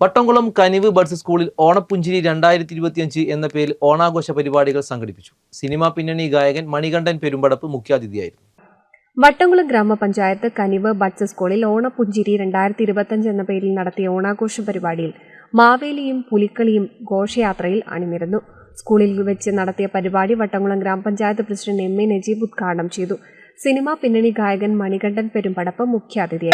വട്ടംകുളം കനിവ് buds സ്കൂളിൽ ഓണപ്പുഞ്ചിരി 2025 എന്ന പേരിൽ ഓണാഘോഷ പരിപാടികൾ സംഘടിപ്പിച്ചു. സിനിമാ പിന്നണി ഗായകൻ മണികണ്ഠൻ പെരുമ്പടപ്പ് മുഖ്യാതിഥിയായിരുന്നു. വട്ടംകുളം ഗ്രാമപഞ്ചായത്ത് കനിവ് ബഡ്സ് സ്കൂളിൽ ഓണപ്പുഞ്ചിരി 2025 എന്ന പേരിൽ നടത്തിയ ഓണാഘോഷ പരിപാടിയിൽ മാവേലിയും പുലിക്കളിയും ഘോഷയാത്രയിൽ അണിനിരന്നു. സ്കൂളിൽ വെച്ച് നടത്തിയ പരിപാടി വട്ടംകുളം ഗ്രാമപഞ്ചായത്ത് പ്രസിഡന്റ് എം എ നജീബ് ഉദ്ഘാടനം ചെയ്തു. സിനിമാ പിന്നണി ഗായകൻ മണികണ്ഠൻ പെരുമ്പടപ്പ് മുഖ്യാതിഥിയായിരുന്നു.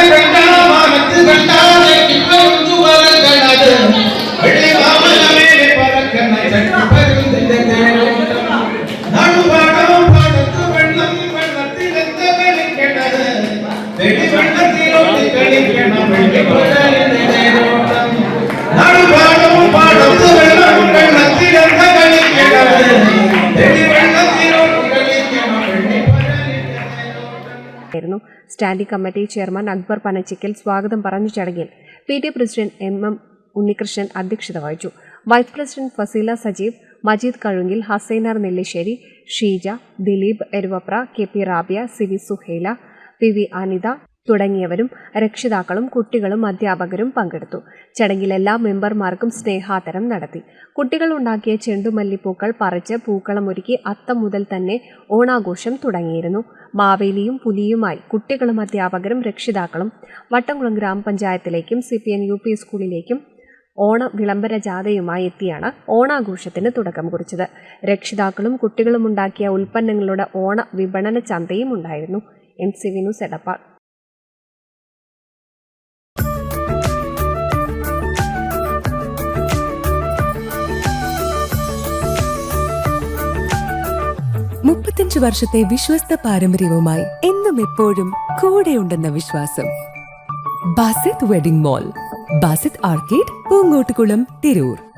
Standing committee chairman Akbar Panachikkal സ്വാഗതം പറഞ്ഞു. ചടങ്ങിൽ PTA പ്രസിഡന്റ് MM ഉണ്ണികൃഷ്ണൻ അധ്യക്ഷത വഹിച്ചു. Vice president Faseela Sajeev, Majeed Kazhunkil, Hasainar Nellissery, Sheeja, Dileep Eruvapra, KP Rabiya, CV Suhela, PV Anitha തുടങ്ങിയവരും രക്ഷിതാക്കളും കുട്ടികളും അധ്യാപകരും പങ്കെടുത്തു. ചടങ്ങിൽ എല്ലാ മെമ്പർമാർക്കും സ്നേഹാദരം നടത്തി. കുട്ടികൾ ഉണ്ടാക്കിയ ചെണ്ടുമല്ലിപ്പൂക്കൾ പറിച്ച് പൂക്കളമൊരുക്കി അത്തം മുതൽ തന്നെ ഓണാഘോഷം തുടങ്ങിയിരുന്നു. മാവേലിയും പുലിയുമായി കുട്ടികളും അധ്യാപകരും രക്ഷിതാക്കളും വട്ടംകുളം ഗ്രാമപഞ്ചായത്തിലേക്കും CPN UP സ്കൂളിലേക്കും ഓണ വിളംബര ജാഥയുമായി എത്തിയാണ് ഓണാഘോഷത്തിന് തുടക്കം കുറിച്ചത്. രക്ഷിതാക്കളും കുട്ടികളും ഉണ്ടാക്കിയ ഉൽപ്പന്നങ്ങളുടെ ഓണ വിപണന ചന്തയും ഉണ്ടായിരുന്നു. NCV news Edappal. വർഷത്തെ വിശ്വസ്ത പാരമ്പര്യവുമായി എന്നും എപ്പോഴും കൂടെയുണ്ടെന്ന വിശ്വാസം. Basith wedding mall, Basith arcade, Poongottukulam, Tirur.